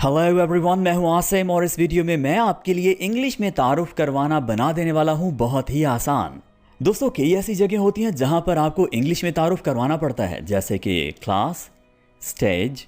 Hello everyone, मैं हूं आसिम और इस वीडियो में मैं आपके लिए इंग्लिश में तारुफ करवाना बना देने वाला हूं बहुत ही आसान। दोस्तों, कई ऐसी जगह होती हैं जहां पर आपको इंग्लिश में तारुफ करवाना पड़ता है, जैसे कि क्लास, स्टेज,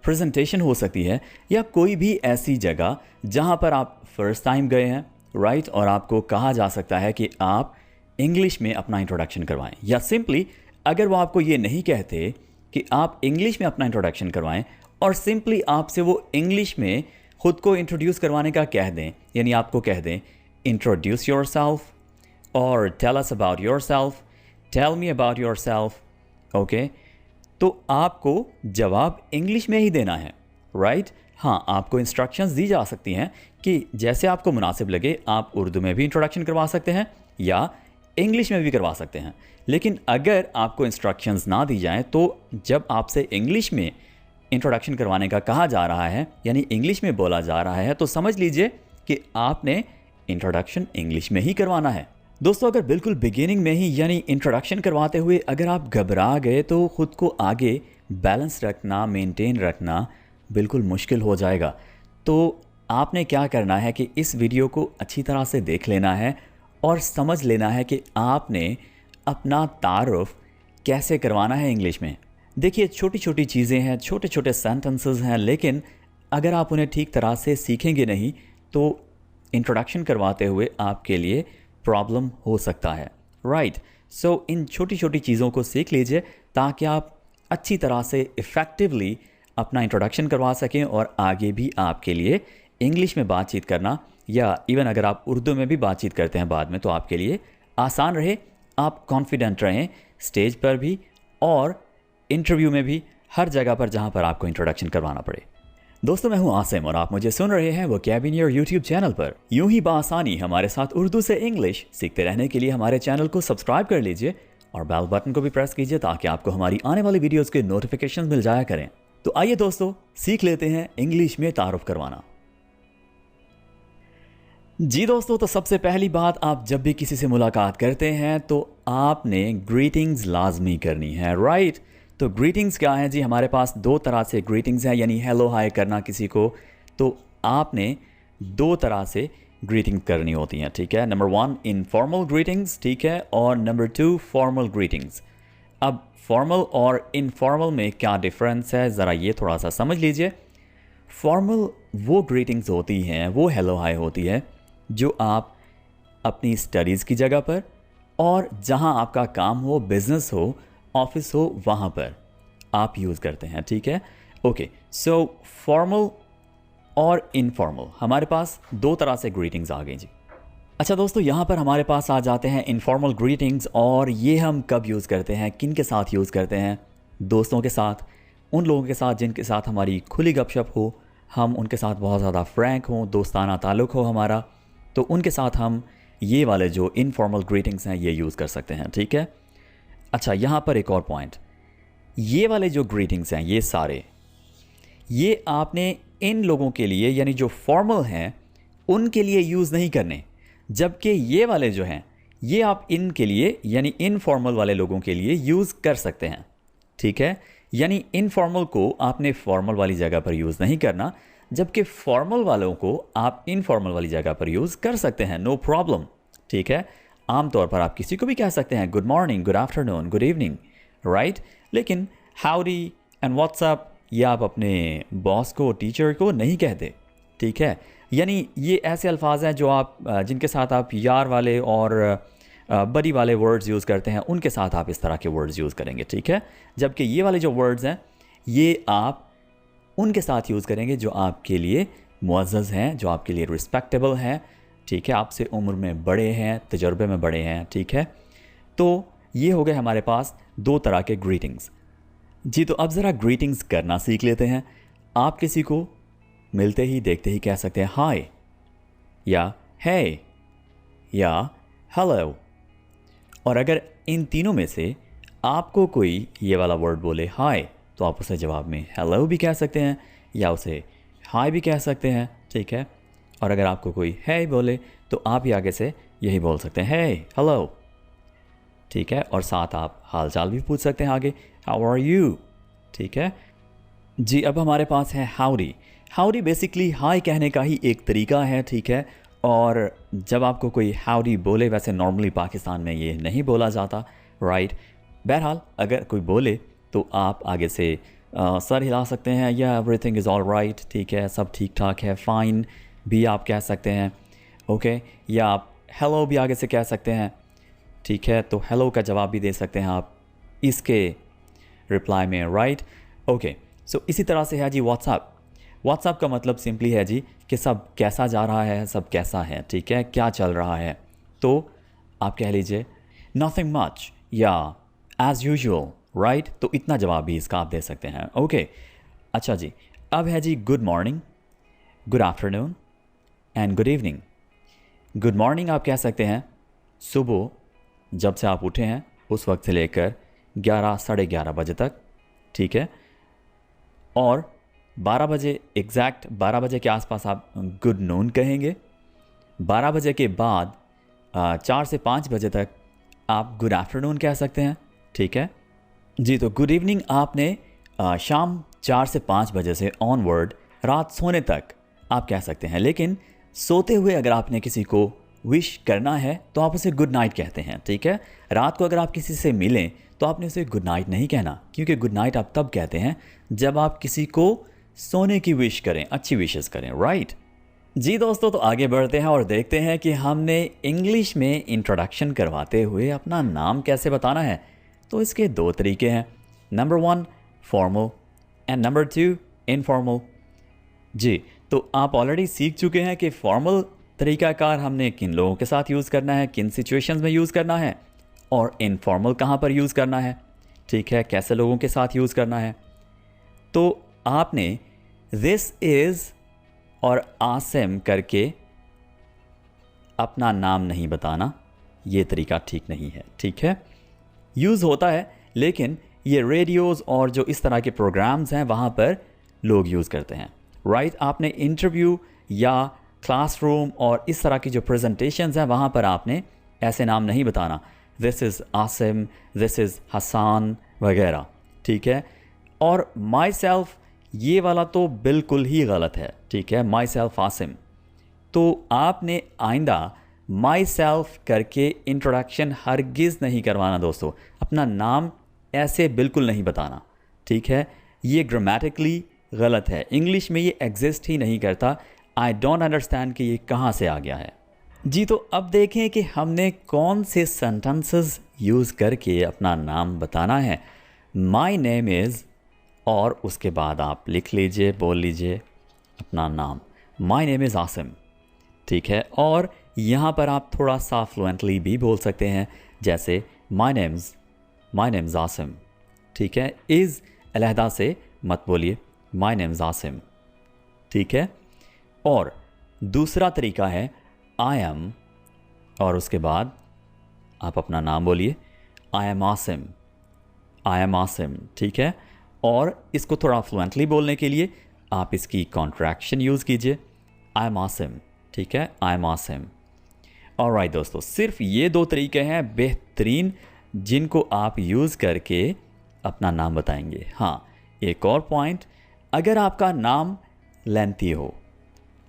प्रेजेंटेशन हो सकती है, या कोई भी ऐसी जगह जहां पर आप फर्स्ट टाइम गए हैं, राइट, और आपको कहा जा सकता है कि आप इंग्लिश में अपना इंट्रोडक्शन करवाएं। या सिंपली अगर वो आपको ये नहीं कहते कि आप इंग्लिश में अपना इंट्रोडक्शन करवाएं और सिंपली आपसे वो इंग्लिश में खुद को इंट्रोड्यूस करवाने का कह दें, यानी आपको कह दें इंट्रोड्यूस योर सेल्फ और tell us about yourself, tell me about yourself, okay, तो आपको जवाब इंग्लिश में ही देना है, राइट। हाँ, आपको इंस्ट्रक्शंस दी जा सकती हैं कि जैसे आपको मुनासिब लगे आप उर्दू में भी इंट्रोडक्शन करवा सकते हैं या इंग्लिश में भी करवा सकते हैं। लेकिन अगर आपको इंस्ट्रक्शंस ना दी जाएं तो जब आपसे इंग्लिश में इंट्रोडक्शन करवाने का कहा जा रहा है, यानी इंग्लिश में बोला जा रहा है, तो समझ लीजिए कि आपने इंट्रोडक्शन इंग्लिश में ही करवाना है। दोस्तों, अगर बिल्कुल बिगिनिंग में ही यानी इंट्रोडक्शन करवाते हुए अगर आप घबरा गए तो ख़ुद को आगे बैलेंस रखना, मेंटेन रखना बिल्कुल मुश्किल हो जाएगा। तो आपने क्या करना है कि इस वीडियो को अच्छी तरह से देख लेना है और समझ लेना है कि आपने अपना तारुफ कैसे करवाना है इंग्लिश में। देखिए, छोटी छोटी चीज़ें हैं, छोटे छोटे सेंटेंसेस हैं, लेकिन अगर आप उन्हें ठीक तरह से सीखेंगे नहीं तो इंट्रोडक्शन करवाते हुए आपके लिए प्रॉब्लम हो सकता है, राइट। सो इन छोटी छोटी चीज़ों को सीख लीजिए ताकि आप अच्छी तरह से इफ़ेक्टिवली अपना इंट्रोडक्शन करवा सकें और आगे भी आपके लिए इंग्लिश में बातचीत करना या इवन अगर आप उर्दू में भी बातचीत करते हैं बाद में तो आपके लिए आसान रहे, आप कॉन्फिडेंट रहें स्टेज पर भी और इंटरव्यू में भी, हर जगह पर जहां पर आपको इंट्रोडक्शन करवाना पड़े। दोस्तों, मैं हूं आसिम और आप मुझे सुन रहे हैं वोकैब्युलरी यूट्यूब चैनल पर। यूं ही बासानी हमारे साथ उर्दू से इंग्लिश सीखते रहने के लिए हमारे चैनल को सब्सक्राइब कर लीजिए और बेल बटन को भी प्रेस कीजिए ताकि आपको हमारी आने वाली वीडियोज़ के नोटिफिकेशन मिल जाया करें। तो आइए दोस्तों, सीख लेते हैं इंग्लिश में तारुफ करवाना। जी दोस्तों, तो सबसे पहली बात, आप जब भी किसी से मुलाकात करते हैं तो आपने ग्रीटिंग्स लाजमी करनी है, राइट। तो ग्रीटिंग्स क्या है जी? हमारे पास दो तरह से ग्रीटिंग्स हैं, यानी हेलो हाय करना किसी को, तो आपने दो तरह से ग्रीटिंग करनी होती हैं, ठीक है। नंबर 1 इनफॉर्मल ग्रीटिंग्स, ठीक है, और नंबर 2 फॉर्मल ग्रीटिंग्स। अब फॉर्मल और इनफॉर्मल में क्या डिफरेंस है, ज़रा ये थोड़ा सा समझ लीजिए। फॉर्मल वो ग्रीटिंग्स होती हैं, वो हेलो हाय होती है जो आप अपनी स्टडीज़ की जगह पर और जहां आपका काम हो, बिजनेस हो, ऑफिस हो, वहाँ पर आप यूज़ करते हैं, ठीक है। ओके, सो फॉर्मल और इनफॉर्मल हमारे पास दो तरह से ग्रीटिंग्स आ गई जी। अच्छा दोस्तों, यहाँ पर हमारे पास आ जाते हैं इनफॉर्मल ग्रीटिंग्स, और ये हम कब यूज़ करते हैं, किन के साथ यूज़ करते हैं? दोस्तों के साथ, उन लोगों के साथ जिनके साथ हमारी खुली गपशप हो, हम उनके साथ बहुत ज़्यादा फ्रैंक हों, दोस्ताना ताल्लुक़ हो हमारा, तो उनके साथ हम ये वाले जो इनफॉर्मल ग्रीटिंग्स हैं ये यूज़ कर सकते हैं, ठीक है। अच्छा, यहाँ पर एक और पॉइंट, ये वाले जो ग्रीटिंग्स हैं ये सारे, ये आपने इन लोगों के लिए यानी जो फॉर्मल हैं उनके लिए यूज़ नहीं करने, जबकि ये वाले जो हैं ये आप इनके लिए यानी इनफॉर्मल वाले लोगों के लिए यूज़ कर सकते हैं, ठीक है। यानी इनफॉर्मल को आपने फॉर्मल वाली जगह पर यूज़ नहीं करना, जबकि फॉर्मल वालों को आप इनफॉर्मल वाली जगह पर यूज़ कर सकते हैं, नो प्रॉब्लम, ठीक है। आमतौर पर आप किसी को भी कह सकते हैं good morning, good afternoon, good evening, right. लेकिन हाउडी एंड व्हाट्सअप ये आप अपने बॉस को, टीचर को नहीं कहते, ठीक है। यानी ये ऐसे अल्फाज हैं जो आप जिनके साथ आप यार वाले और बड़ी वाले वर्ड्स यूज़ करते हैं, उनके साथ आप इस तरह के वर्ड्स यूज़ करेंगे, ठीक है। जबकि ये वाले जो वर्ड्स हैं ये आप उनके साथ यूज़ करेंगे जो आपके लिए मुअज़्ज़ज़ हैं, जो आपके लिए रिस्पेक्टेबल हैं, ठीक है, आपसे उम्र में बड़े हैं, तजर्बे में बड़े हैं, ठीक है। तो ये हो गए हमारे पास दो तरह के ग्रीटिंग्स जी। तो अब ज़रा ग्रीटिंग्स करना सीख लेते हैं। आप किसी को मिलते ही देखते ही कह सकते हैं हाय या हे या हेलो, और अगर इन तीनों में से आपको कोई ये वाला वर्ड बोले हाय तो आप उसे जवाब में हेलो भी कह सकते हैं या उसे हाय भी कह सकते हैं, ठीक है। और अगर आपको कोई है बोले तो आप ही आगे से यही बोल सकते हैं हे हेलो, ठीक है। और साथ आप हाल चाल भी पूछ सकते हैं आगे, हाउ आर यू, ठीक है जी। अब हमारे पास है हाउडी। हाउडी बेसिकली हाय कहने का ही एक तरीका है, ठीक है। और जब आपको कोई हाउडी बोले, वैसे नॉर्मली पाकिस्तान में ये नहीं बोला जाता, राइट। बहरहाल अगर कोई बोले तो आप आगे से सर हिला सकते हैं, या एवरीथिंग इज़ ऑल राइट, ठीक है, सब ठीक ठाक है, फ़ाइन भी आप कह सकते हैं, ओके। या आप हेलो भी आगे से कह सकते हैं, ठीक है। तो हेलो का जवाब भी दे सकते हैं आप इसके रिप्लाई में, राइट, ओके। सो इसी तरह से है जी व्हाट्सएप। व्हाट्सएप का मतलब सिंपली है जी कि सब कैसा जा रहा है, सब कैसा है, ठीक है, क्या चल रहा है। तो आप कह लीजिए नथिंग मच या एज़ यूजुअल, राइट। तो इतना जवाब भी इसका आप दे सकते हैं, ओके। अच्छा जी, अब है जी good morning, good afternoon and good evening. Good morning आप कह सकते हैं सुबह जब से आप उठे हैं उस वक्त से लेकर 11 साढ़े 11 बजे तक, ठीक है। और 12 बजे, एग्जैक्ट 12 बजे के आसपास आप गुड नून कहेंगे। 12 बजे के बाद 4 से 5 बजे तक आप गुड आफ्टरनून कह सकते हैं, ठीक है जी। तो गुड इवनिंग आपने शाम 4 से 5 बजे से ऑनवर्ड रात सोने तक आप कह सकते हैं। लेकिन सोते हुए अगर आपने किसी को विश करना है तो आप उसे गुड नाइट कहते हैं, ठीक है। रात को अगर आप किसी से मिलें तो आपने उसे गुड नाइट नहीं कहना, क्योंकि गुड नाइट आप तब कहते हैं जब आप किसी को सोने की विश करें, अच्छी विशेस करें, राइट जी। दोस्तों तो आगे बढ़ते हैं और देखते हैं कि हमने इंग्लिश में इंट्रोडक्शन करवाते हुए अपना नाम कैसे बताना है। तो इसके दो तरीके हैं, number 1 formal and number 2 informal. जी, तो आप ऑलरेडी सीख चुके हैं कि फॉर्मल तरीक़ाकार हमने किन लोगों के साथ यूज़ करना है, किन सिचुएशंस में यूज़ करना है, और इनफॉर्मल कहाँ पर यूज़ करना है, ठीक है, कैसे लोगों के साथ यूज़ करना है। तो आपने दिस इज़ और आसिम करके अपना नाम नहीं बताना, ये तरीका ठीक नहीं है, ठीक है। यूज़ होता है लेकिन ये रेडियोज़ और जो इस तरह के प्रोग्राम्स हैं वहाँ पर लोग यूज़ करते हैं, राइट। आपने इंटरव्यू या क्लासरूम और इस तरह की जो प्रेजेंटेशंस हैं वहाँ पर आपने ऐसे नाम नहीं बताना, this is Asim, this is Hasan वगैरह, ठीक है। और माई सेल्फ ये वाला तो बिल्कुल ही गलत है, ठीक है, माई सेल्फ आसिम। तो आपने आइंदा माई सेल्फ करके इंट्रोडक्शन हरगिज़ नहीं करवाना दोस्तों, अपना नाम ऐसे बिल्कुल नहीं बताना, ठीक है। ये ग्रामेटिकली गलत है, इंग्लिश में ये एग्जिस्ट ही नहीं करता। आई डोंट अंडरस्टैंड कि ये कहाँ से आ गया है जी। तो अब देखें कि हमने कौन से सेंटेंसेस यूज़ करके अपना नाम बताना है। माई नेम इज़, और उसके बाद आप लिख लीजिए, बोल लीजिए अपना नाम, माई नेम इज़ आसिम, ठीक है। और यहाँ पर आप थोड़ा सा फ्लुएंटली भी बोल सकते हैं, जैसे माई नेम्स आसिम, ठीक है। इज़ अलहदा से मत बोलिए, माई नेम्स आसिम, ठीक है। और दूसरा तरीका है आई एम, और उसके बाद आप अपना नाम बोलिए, I am Asim, I am Asim, ठीक है। और इसको थोड़ा फ्लुएंटली बोलने के लिए आप इसकी कॉन्ट्रैक्शन यूज़ कीजिए, आई एम आसिम, ठीक है, आई एम आसिम। ऑलराइट दोस्तों, सिर्फ ये दो तरीके हैं बेहतरीन जिनको आप यूज़ करके अपना नाम बताएंगे। हाँ, एक और पॉइंट, अगर आपका नाम लेंथी हो,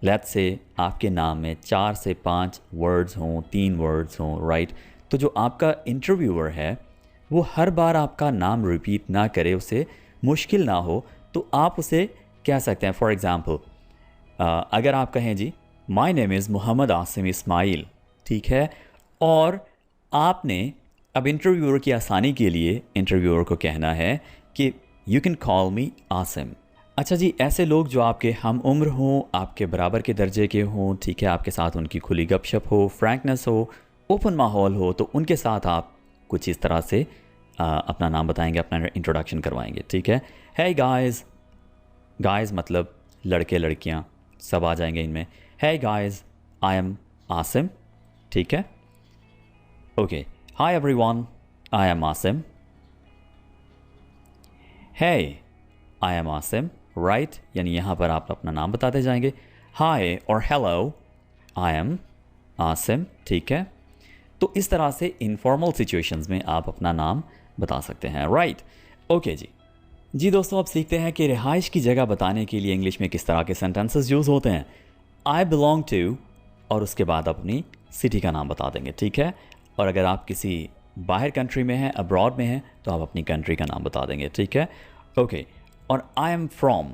लेट्स से आपके नाम में 4 से 5 वर्ड्स हों, 3 वर्ड्स हों, राइट, तो जो आपका इंटरव्यूअर है वो हर बार आपका नाम रिपीट ना करे, उसे मुश्किल ना हो, तो आप उसे कह सकते हैं। फॉर एग्ज़ाम्पल अगर आप कहें जी my name is Mohammad Asim Ismail, ठीक है, और आपने अब इंटरव्यूअर की आसानी के लिए इंटरव्यूअर को कहना है कि यू कैन कॉल मी आसिम। अच्छा जी, ऐसे लोग जो आपके हम उम्र हों, आपके बराबर के दर्जे के हों, ठीक है, आपके साथ उनकी खुली गपशप हो, फ्रैंकनेस हो, ओपन माहौल हो, तो उनके साथ आप कुछ इस तरह से अपना नाम बताएंगे, अपना इंट्रोडक्शन करवाएंगे, ठीक है। है गाइज़, गाइज़ मतलब लड़के लड़कियां सब आ जाएंगे इनमें। है गाइज़, आई एम आसिम, ठीक है, okay. Hi everyone, I am Asim. है, आई एम आसिम, राइट, यानी यहाँ पर आप अपना नाम बताते जाएंगे। हाय और हेलो, आई एम आसिम, ठीक है। तो इस तरह से इनफॉर्मल सिचुएशंस में आप अपना नाम बता सकते हैं, राइट, ओके जी। जी दोस्तों, अब सीखते हैं कि रिहाइश की जगह बताने के लिए इंग्लिश में किस तरह के सेंटेंसेस यूज़ होते हैं। आई बिलोंग टू और उसके बाद अपनी सिटी का नाम बता देंगे, ठीक है। और अगर आप किसी बाहर कंट्री में हैं, अब्रॉड में हैं, तो आप अपनी कंट्री का नाम बता देंगे, ठीक है। ओके, और आई एम फ्रॉम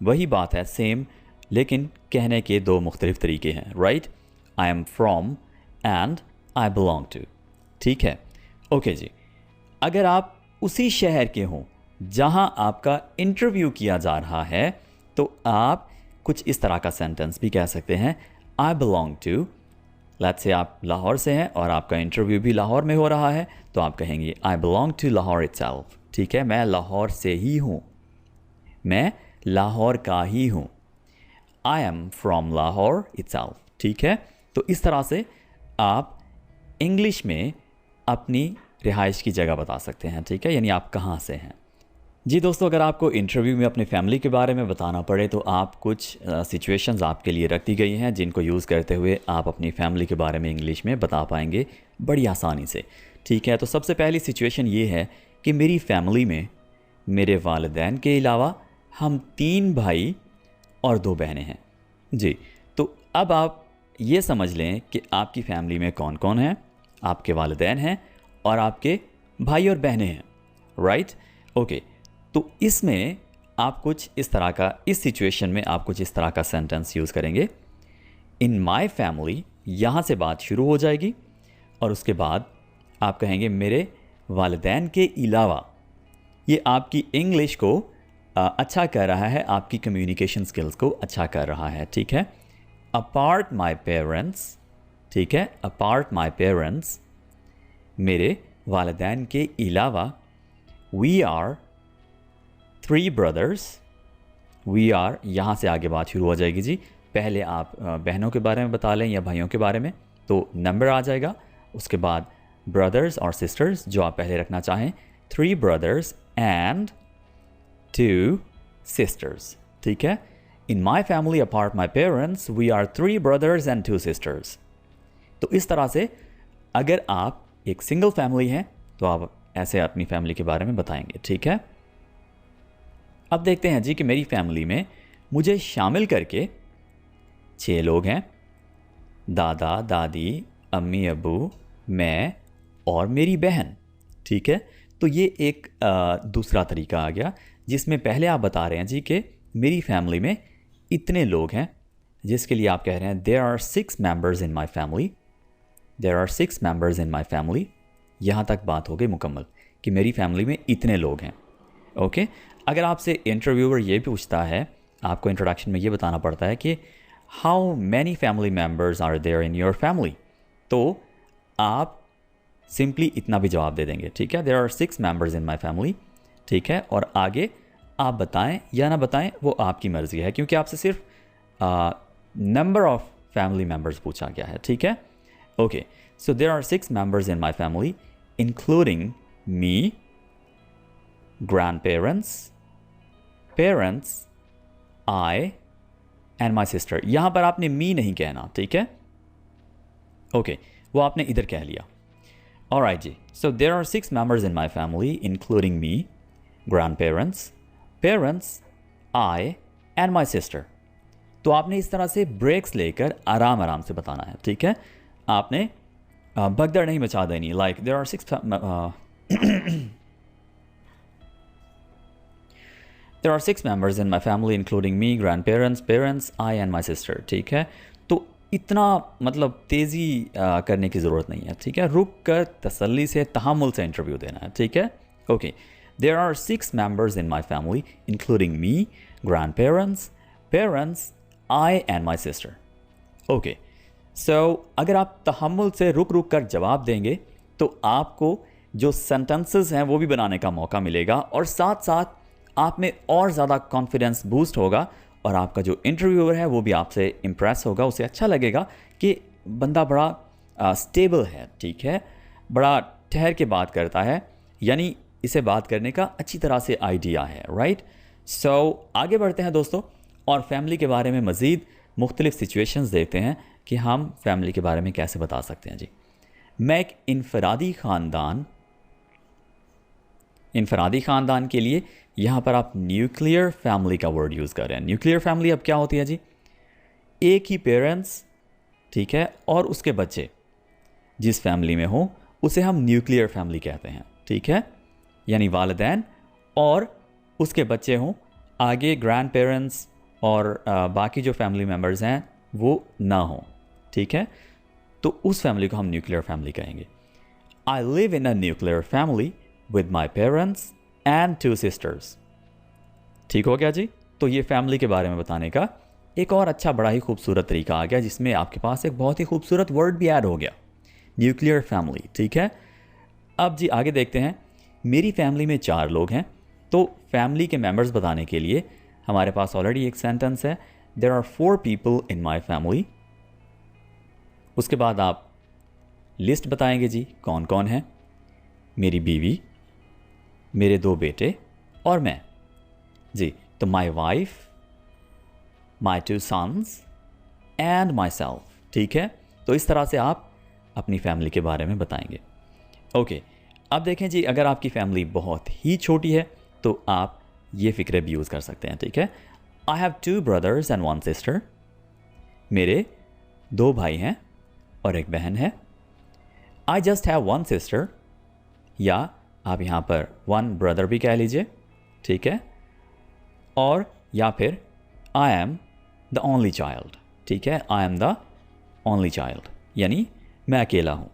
वही बात है, सेम, लेकिन कहने के दो मुख्तलिफ तरीके हैं, right. I am from and I belong to, ठीक है। ओके जी, अगर आप उसी शहर के हों जहां आपका इंटरव्यू किया जा रहा है, तो आप कुछ इस तरह का सेंटेंस भी कह सकते हैं। आई बिलोंग टू, लेट्स से आप लाहौर से हैं और आपका इंटरव्यू भी लाहौर में हो रहा है, तो आप कहेंगे I belong to Lahore itself, ठीक है। मैं लाहौर से ही हूँ, मैं लाहौर का ही हूँ। आई एम फ्रॉम लाहौर इटसेल्फ, ठीक है। तो इस तरह से आप इंग्लिश में अपनी रिहाइश की जगह बता सकते हैं, ठीक है, यानी आप कहाँ से हैं। जी दोस्तों, अगर आपको इंटरव्यू में अपनी फैमिली के बारे में बताना पड़े तो आप कुछ सिचुएशंस आपके लिए रख दी गई हैं जिनको यूज़ करते हुए आप अपनी फैमिली के बारे में इंग्लिश में बता पाएंगे बड़ी आसानी से, ठीक है। तो सबसे पहली सिचुएशन ये है कि मेरी फैमिली में मेरे वालिदैन के अलावा हम 3 भाई और 2 बहनें हैं। जी, तो अब आप ये समझ लें कि आपकी फैमिली में कौन कौन है। आपके वालिदैन हैं और आपके भाई और बहनें हैं, राइट। ओके, तो इसमें आप कुछ इस तरह का, इस सिचुएशन में आप कुछ इस तरह का सेंटेंस यूज़ करेंगे। इन माई फैमिली, यहाँ से बात शुरू हो जाएगी और उसके बाद आप कहेंगे मेरे वालिदैन के अलावा। ये आपकी इंग्लिश को अच्छा कर रहा है, आपकी कम्युनिकेशन स्किल्स को अच्छा कर रहा है, ठीक है। अपार्ट माई पेरेंट्स, ठीक है, अपार्ट माई पेरेंट्स, मेरे वालिदैन के अलावा। We are 3 brothers, we are, यहाँ से आगे बात शुरू हो जाएगी जी। पहले आप बहनों के बारे में बता लें या भाइयों के बारे में, तो नंबर आ जाएगा। उसके बाद ब्रदर्स और सिस्टर्स जो आप पहले रखना चाहें, 3 ब्रदर्स एंड 2 सिस्टर्स, ठीक है। In my family apart my parents we are 3 brothers and 2 sisters. तो इस तरह से अगर आप एक सिंगल फैमिली हैं तो आप ऐसे अपनी फैमिली के बारे में बताएंगे, ठीक है। अब देखते हैं जी कि मेरी फैमिली में मुझे शामिल करके 6 लोग हैं। दादा दादी, अम्मी अब्बू, मैं और मेरी बहन, ठीक है। तो ये एक दूसरा तरीका आ गया जिसमें पहले आप बता रहे हैं जी कि मेरी फैमिली में इतने लोग हैं, जिसके लिए आप कह रहे हैं there are 6 members in my family, there are 6 members in my family. यहाँ तक बात हो गई मुकम्मल कि मेरी फैमिली में इतने लोग हैं, ओके। अगर आपसे इंटरव्यूअर ये पूछता है, आपको इंट्रोडक्शन में ये बताना पड़ता है कि how many family members are there in your family, तो आप सिंपली इतना भी जवाब दे देंगे, ठीक है। There are 6 members in my family, ठीक है। और आगे आप बताएं या ना बताएं वो आपकी मर्ज़ी है, क्योंकि आपसे सिर्फ नंबर ऑफ फैमिली मेम्बर्स पूछा गया है, ठीक है। Okay, so there are 6 members in my family including me, grandparents, parents, I and my sister। यहाँ पर आपने मी नहीं कहना, ठीक है, ओके, वो आपने इधर कह लिया। Alright ji, so there are 6 members in my family including me, grandparents, parents, I and my sister। तो आपने इस तरह से ब्रेक्स लेकर आराम आराम से बताना है, ठीक है। आपने भगदड़ नहीं मचा देनी, like there are 6 There are 6 members in my family including me, grandparents, parents, I and my sister, ठीक है। तो इतना मतलब तेज़ी करने की ज़रूरत नहीं है, ठीक है। रुक कर तसल्ली से, तहम्मुल से इंटरव्यू देना है, ठीक है। Okay, there are 6 members in my family including me, grandparents, parents, I and my sister। Okay, so अगर आप तहम्मुल से रुक रुक कर जवाब देंगे तो आपको जो सेंटेंसेस हैं वो भी बनाने का मौका मिलेगा और साथ साथ आप में और ज़्यादा कॉन्फिडेंस बूस्ट होगा और आपका जो इंटरव्यूअर है वो भी आपसे इम्प्रेस होगा। उसे अच्छा लगेगा कि बंदा बड़ा स्टेबल है, ठीक है, बड़ा ठहर के बात करता है, यानी इसे बात करने का अच्छी तरह से आइडिया है, राइट। सो आगे बढ़ते हैं दोस्तों और फैमिली के बारे में मज़ीद मुख्तलिफ सिचुएशंस देखते हैं कि हम फैमिली के बारे में कैसे बता सकते हैं जी। मैं एक इनफरादी ख़ानदान के लिए यहाँ पर आप न्यूक्लियर फैमिली का वर्ड यूज़ कर रहे हैं। न्यूक्लियर फैमिली अब क्या होती है जी? एक ही पेरेंट्स, ठीक है, और उसके बच्चे जिस फैमिली में हो उसे हम न्यूक्लियर फैमिली कहते हैं, ठीक है। यानी वालिदैन और उसके बच्चे हों, आगे ग्रैंड पेरेंट्स और बाकी जो फैमिली मेम्बर्स हैं वो ना हों, ठीक है, तो उस फैमिली को हम न्यूक्लियर फैमिली कहेंगे। I live in a nuclear family with my parents and 2 sisters. ठीक हो गया जी। तो ये फैमिली के बारे में बताने का एक और अच्छा बड़ा ही खूबसूरत तरीका आ गया, जिसमें आपके पास एक बहुत ही खूबसूरत वर्ड भी ऐड हो गया, न्यूक्लियर फैमिली, ठीक है। अब जी आगे देखते हैं। मेरी फैमिली में 4 लोग हैं, तो फैमिली के मेंबर्स बताने के लिए हमारे पास ऑलरेडी एक सेंटेंस है, there are 4 people in my family. उसके बाद आप लिस्ट बताएंगे जी कौन कौन है। मेरी बीवी, मेरे 2 बेटे और मैं जी। तो my wife, my 2 sons and myself, ठीक है। तो इस तरह से आप अपनी फैमिली के बारे में बताएंगे। ओके, अब देखें जी, अगर आपकी फैमिली बहुत ही छोटी है तो आप ये फ़िक्रे भी यूज़ कर सकते हैं, ठीक है। आई हैव 2 ब्रदर्स एंड 1 सिस्टर। मेरे 2 भाई हैं और एक बहन है। आई जस्ट हैव 1 सिस्टर, या आप यहाँ पर 1 ब्रदर भी कह लीजिए, ठीक है। और या फिर आई एम द ओनली चाइल्ड, ठीक है। I am the only child, यानी मैं अकेला हूँ।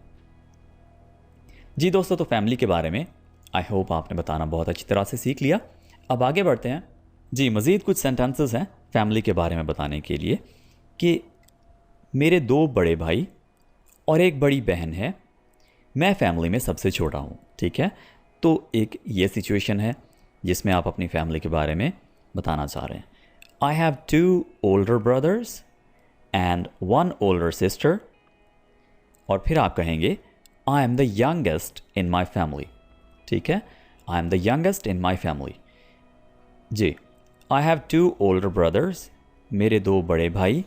जी दोस्तों, तो फैमिली के बारे में आई होप आपने बताना बहुत अच्छी तरह से सीख लिया। अब आगे बढ़ते हैं जी। मज़ीद कुछ सेंटेंसेस हैं फैमिली के बारे में बताने के लिए कि मेरे 2 बड़े भाई और एक बड़ी बहन है। मैं फैमिली में सबसे छोटा हूँ, ठीक है। तो एक ये सिचुएशन है जिसमें आप अपनी फैमिली के बारे में बताना चाह रहे हैं। I have 2 older brothers and 1 older sister. और फिर आप कहेंगे I am the youngest in my family, ठीक है। I am the youngest in my family जी। आई हैव 2 ओल्डर ब्रदर्स, मेरे 2 बड़े भाई,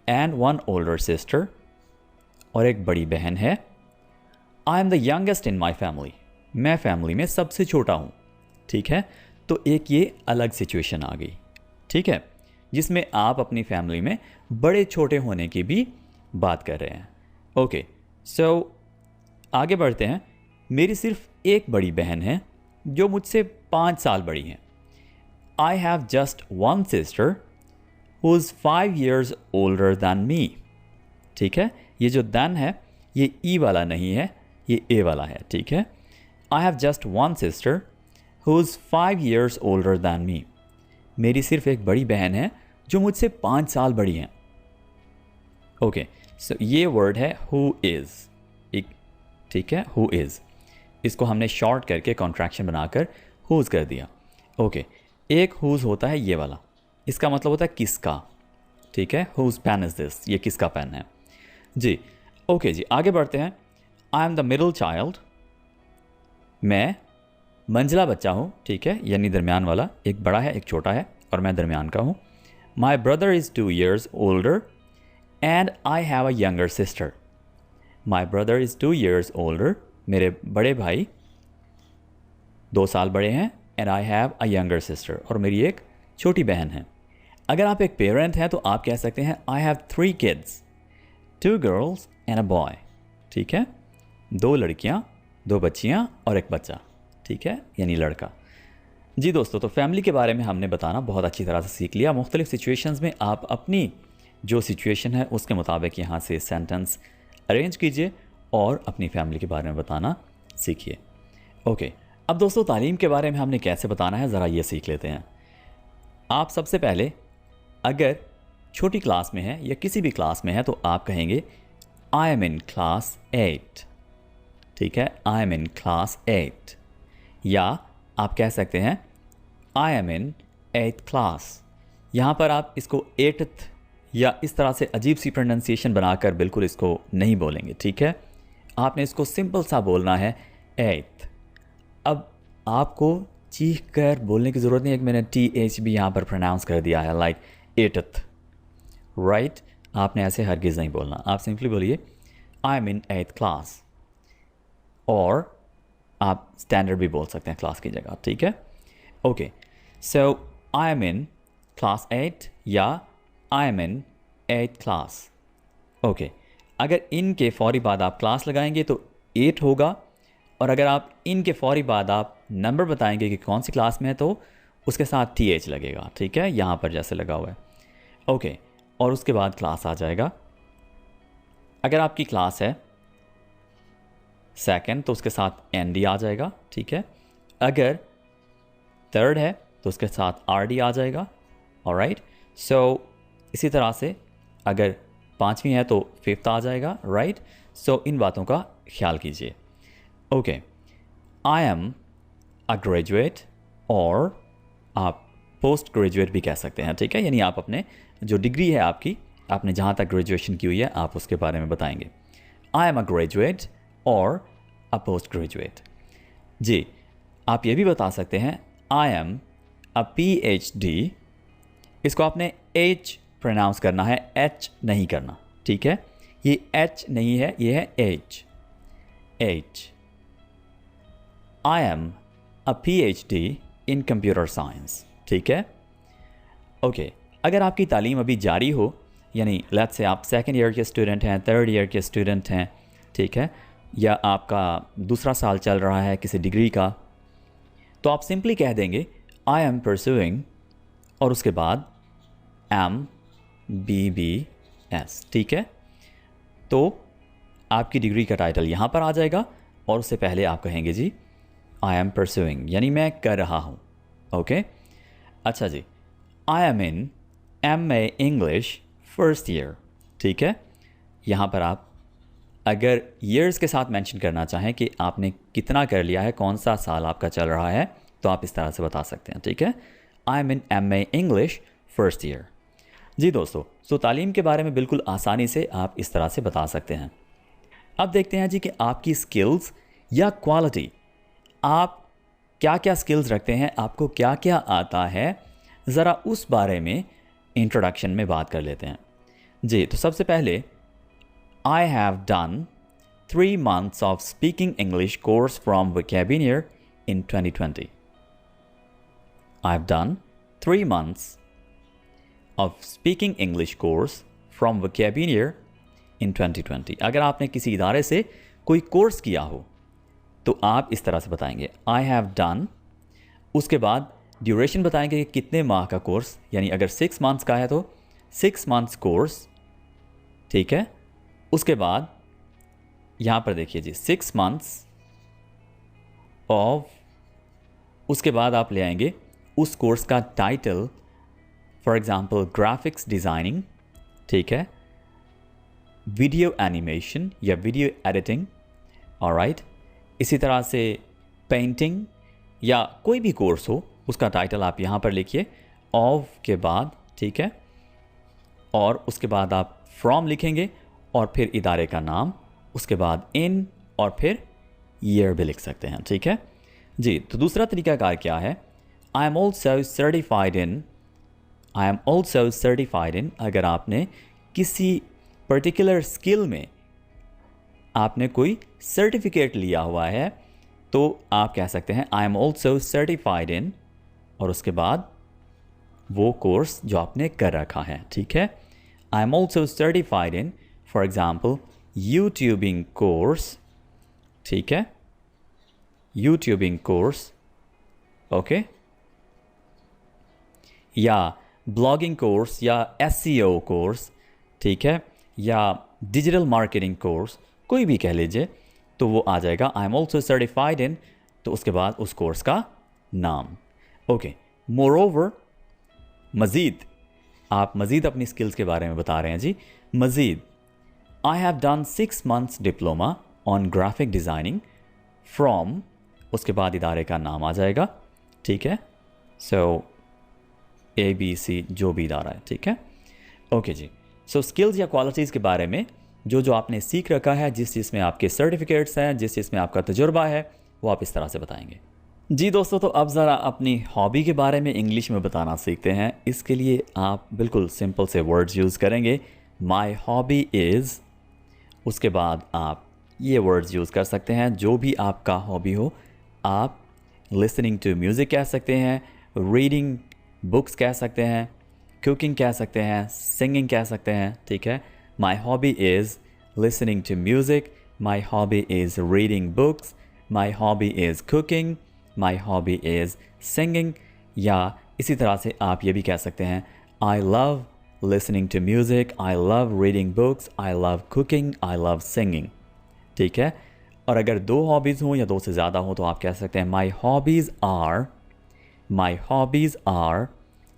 एंड 1 ओल्डर सिस्टर, और एक बड़ी बहन है। I am the youngest in my family, मैं फैमिली में सबसे छोटा हूँ, ठीक है। तो एक ये अलग सिचुएशन आ गई, ठीक है, जिसमें आप अपनी फैमिली में बड़े छोटे होने की भी बात कर रहे हैं। ओके, सो आगे बढ़ते हैं। मेरी सिर्फ एक बड़ी बहन है जो मुझसे 5 साल बड़ी हैं। I have just 1 sister who is 5 years older than me, ठीक है। ये जो दैन है ये ई वाला नहीं है, ये ए वाला है, ठीक है। I have just 1 sister who is 5 years older than me. मेरी सिर्फ एक बड़ी बहन है जो मुझसे 5 साल बड़ी हैं। ओके, सो ये वर्ड है हु इज़, एक, ठीक है, हु इज़। इसको हमने शॉर्ट करके कॉन्ट्रैक्शन बनाकर हुज़ कर दिया। ओके, एक हुज़ होता है ये वाला, इसका मतलब होता है किसका, ठीक है। हुज़ पेन इज़ दिस, ये किसका पेन है जी। ओके जी, आगे बढ़ते हैं। आई एम द मिडल चाइल्ड, मैं मंझला बच्चा हूँ, ठीक है, यानी दरमियान वाला। एक बड़ा है एक छोटा है और मैं दरमियान का हूँ। My brother is 2 years older and I have a younger sister. My brother is 2 years older, मेरे बड़े भाई 2 साल बड़े हैं, and I have a younger sister, और मेरी एक छोटी बहन है। अगर आप एक पेरेंट हैं तो आप कह सकते हैं I have 3 kids, 2 girls and a boy, ठीक है। 2 लड़कियां, 2 बच्चियां और एक बच्चा, ठीक है, यानी लड़का। जी दोस्तों, तो फैमिली के बारे में हमने बताना बहुत अच्छी तरह से सीख लिया। मुख्तलिफ सिचुएशंस में आप अपनी जो सिचुएशन है उसके मुताबिक यहाँ से सेंटेंस अरेंज कीजिए और अपनी फैमिली के बारे में बताना सीखिए। ओके, अब दोस्तों तालीम के बारे में हमने कैसे बताना है ज़रा ये सीख लेते हैं। आप सबसे पहले अगर छोटी क्लास में है या किसी भी क्लास में है तो आप कहेंगे आई एम इन क्लास 8, ठीक है, आई एम इन क्लास 8। या आप कह सकते हैं आई एम इन 8th क्लास। यहाँ पर आप इसको 8th या इस तरह से अजीब सी प्रोनाउंसिएशन बनाकर बिल्कुल इसको नहीं बोलेंगे, ठीक है। आपने इसको सिंपल सा बोलना है 8th। अब आपको चीख कर बोलने की ज़रूरत नहीं है कि मैंने TH भी यहाँ पर प्रोनाउंस कर दिया है, लाइक 8th, राइट। आपने ऐसे हरगिज़ नहीं बोलना। आप सिंपली बोलिए आई एम इन 8th क्लास। और आप स्टैंडर्ड भी बोल सकते हैं क्लास की जगह, ठीक है। Okay, so I am in class 8 या आई am in 8th class. Okay, अगर इन के फौरी बाद आप क्लास लगाएंगे तो 8 होगा, और अगर आप इन के फौरी बाद आप नंबर बताएंगे कि कौन सी क्लास में है तो उसके साथ TH लगेगा, ठीक है, यहाँ पर जैसे लगा हुआ है। ओके, और उसके बाद क्लास आ जाएगा। अगर आपकी क्लास है सेकंड तो उसके साथ ND आ जाएगा, ठीक है। अगर थर्ड है तो उसके साथ RD आ जाएगा, ऑलराइट। सो इसी तरह से अगर पाँचवीं है तो 5th आ जाएगा, राइट। सो इन बातों का ख्याल कीजिए। Okay, I am a graduate, और आप पोस्ट ग्रेजुएट भी कह सकते हैं, ठीक है, यानी आप अपने जो डिग्री है आपकी, आपने जहाँ तक ग्रेजुएशन की हुई है आप उसके बारे में बताएंगे। आई एम अ ग्रेजुएट और अ पोस्ट ग्रेजुएट। जी, आप ये भी बता सकते हैं आई एम अ PhD। इसको आपने H प्रोनाउंस करना है, H नहीं करना, ठीक है। ये H नहीं है, ये है H। I am a PhD in computer science, ठीक है। ओके, अगर आपकी तालीम अभी जारी हो, यानी लेट्स से आप सेकेंड ईयर के स्टूडेंट हैं, थर्ड ईयर के स्टूडेंट हैं, ठीक है, या आपका दूसरा साल चल रहा है किसी डिग्री का, तो आप सिंपली कह देंगे आई एम परस्यूइंग और उसके बाद MBBS, ठीक है। तो आपकी डिग्री का टाइटल यहाँ पर आ जाएगा और उससे पहले आप कहेंगे जी आई एम परस्यूइंग, यानी मैं कर रहा हूँ। ओके, अच्छा जी, I am in MA English first year, ठीक है। यहाँ पर आप अगर ईयर्स के साथ मेंशन करना चाहें कि आपने कितना कर लिया है, कौन सा साल आपका चल रहा है, तो आप इस तरह से बता सकते हैं, ठीक है। I am in MA English first year. जी दोस्तों, सो तालीम के बारे में बिल्कुल आसानी से आप इस तरह से बता सकते हैं। अब देखते हैं जी कि आपकी स्किल्स या क्वालिटी, आप क्या क्या स्किल्स रखते हैं, आपको क्या क्या आता है, ज़रा उस बारे में इंट्रोडक्शन में बात कर लेते हैं। जी, तो सबसे पहले I have done 3 months of speaking English course from Vocabulary in 2020. I've done 3 months of speaking English course from Vocabulary in 2020. अगर आपने किसी इदारे से कोई कोर्स किया हो तो आप इस तरह से बताएंगे आई हैव डन, उसके बाद ड्यूरेशन बताएंगे कि कितने माह का कोर्स, यानी अगर 6 months का है तो 6 months कोर्स, ठीक है। उसके बाद यहाँ पर देखिए जी 6 months ऑफ, उसके बाद आप ले आएंगे उस कोर्स का title, for example graphics designing, ठीक है, वीडियो एनिमेशन या वीडियो एडिटिंग, ऑलराइट। इसी तरह से पेंटिंग या कोई भी कोर्स हो उसका टाइटल आप यहाँ पर लिखिए ऑफ के बाद, ठीक है, और उसके बाद आप फ्रॉम लिखेंगे और फिर इदारे का नाम, उसके बाद इन और फिर ईयर भी लिख सकते हैं, ठीक है जी। तो दूसरा तरीकाकार क्या है, I am also certified in, I am also certified इन, अगर आपने किसी पर्टिकुलर स्किल में आपने कोई सर्टिफिकेट लिया हुआ है तो आप कह सकते हैं आई एम ऑल्सो सर्टिफाइड इन और उसके बाद वो कोर्स जो आपने कर रखा है, ठीक है। I am also certified in for example YouTubing course, ठीक है, यूट्यूबिंग कोर्स, ओके, या ब्लॉगिंग कोर्स या SEO कोर्स, ठीक है, या डिजिटल मार्केटिंग कोर्स, कोई भी कह लीजिए, तो वो आ जाएगा आई एम ऑल्सो सर्टिफाइड इन, तो उसके बाद उस कोर्स का नाम, ओके। मोरओवर, मज़ीद, आप मज़ीद अपनी स्किल्स के बारे में बता रहे हैं जी, मज़ीद I have done 6 months diploma on graphic designing from, उसके बाद इदारे का नाम आ जाएगा, ठीक है, सो ABC जो भी इदारा है, ठीक है, ओके जी। सो स्किल्स या क्वालिटीज़ के बारे में जो आपने सीख रखा है, जिस चीज़ में आपके सर्टिफिकेट्स हैं, जिस चीज़ में आपका तजुर्बा है, वो आप इस तरह से बताएंगे। जी दोस्तों, तो अब ज़रा अपनी हॉबी के बारे में इंग्लिश में बताना सीखते हैं। इसके लिए आप बिल्कुल सिंपल से वर्ड्स यूज़ करेंगे, माई हॉबी इज़, उसके बाद आप ये वर्ड्स यूज़ कर सकते हैं जो भी आपका हॉबी हो, आप लिसनिंग टू म्यूज़िक कह सकते हैं, रीडिंग बुक्स कह सकते हैं, कुकिंग कह सकते हैं, सिंगिंग कह सकते हैं, ठीक है। My hobby is listening to music, my hobby is reading books, my hobby is cooking, my hobby is singing. या इसी तरह से आप ये भी कह सकते हैं I love listening to music, I love reading books, I love cooking, I love singing, ठीक है। और अगर दो हॉबीज़ हों या दो से ज़्यादा हों तो आप कह सकते हैं माई हॉबीज़ आर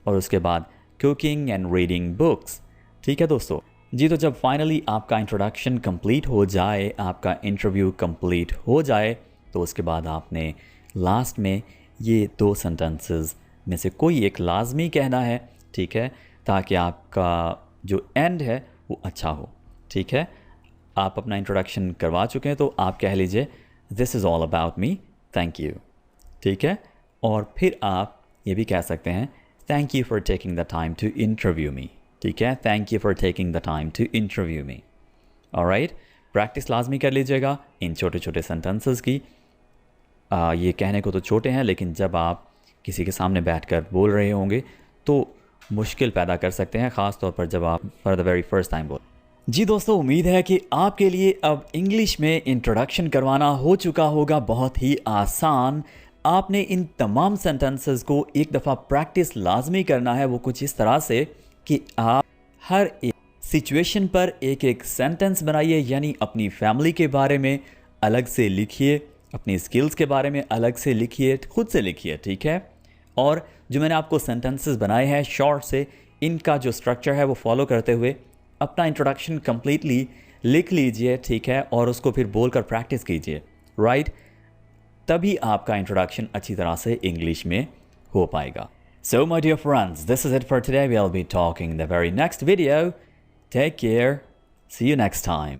और उसके बाद कुकिंग एंड रीडिंग बुक्स, ठीक है दोस्तों। जी, तो जब फाइनली आपका इंट्रोडक्शन कंप्लीट हो जाए, आपका इंटरव्यू कंप्लीट हो जाए, तो उसके बाद आपने लास्ट में ये दो सेंटेंसेस में से कोई एक लाजमी कहना है, ठीक है, ताकि आपका जो एंड है वो अच्छा हो, ठीक है। आप अपना इंट्रोडक्शन करवा चुके हैं तो आप कह लीजिए this is all about me, thank you, ठीक है। और फिर आप ये भी कह सकते हैं thank you for taking the time to interview me, ठीक है, thank you for taking the time to interview me. Alright, practice लाजमी कर लीजिएगा इन छोटे छोटे सेंटेंसेस की। ये कहने को तो छोटे हैं, लेकिन जब आप किसी के सामने बैठकर बोल रहे होंगे तो मुश्किल पैदा कर सकते हैं, ख़ास तौर पर जब आप for the very first time बोल। जी दोस्तों, उम्मीद है कि आपके लिए अब इंग्लिश में इंट्रोडक्शन करवाना हो चुका होगा बहुत ही आसान। आपने इन तमाम सेंटेंसेस को एक दफ़ा प्रैक्टिस लाजमी करना है। वो कुछ इस तरह से कि आप हर एक सिचुएशन पर एक एक सेंटेंस बनाइए, यानी अपनी फैमिली के बारे में अलग से लिखिए, अपनी स्किल्स के बारे में अलग से लिखिए, खुद से लिखिए, ठीक है। और जो मैंने आपको सेंटेंसेस बनाए हैं शॉर्ट से, इनका जो स्ट्रक्चर है वो फॉलो करते हुए अपना इंट्रोडक्शन कंप्लीटली लिख लीजिए, ठीक है, और उसको फिर बोलकर प्रैक्टिस कीजिए, राइट। तभी आपका इंट्रोडक्शन अच्छी तरह से इंग्लिश में हो पाएगा। So my dear friends, this is it for today. We'll be talking in the very next video. Take care. See you next time.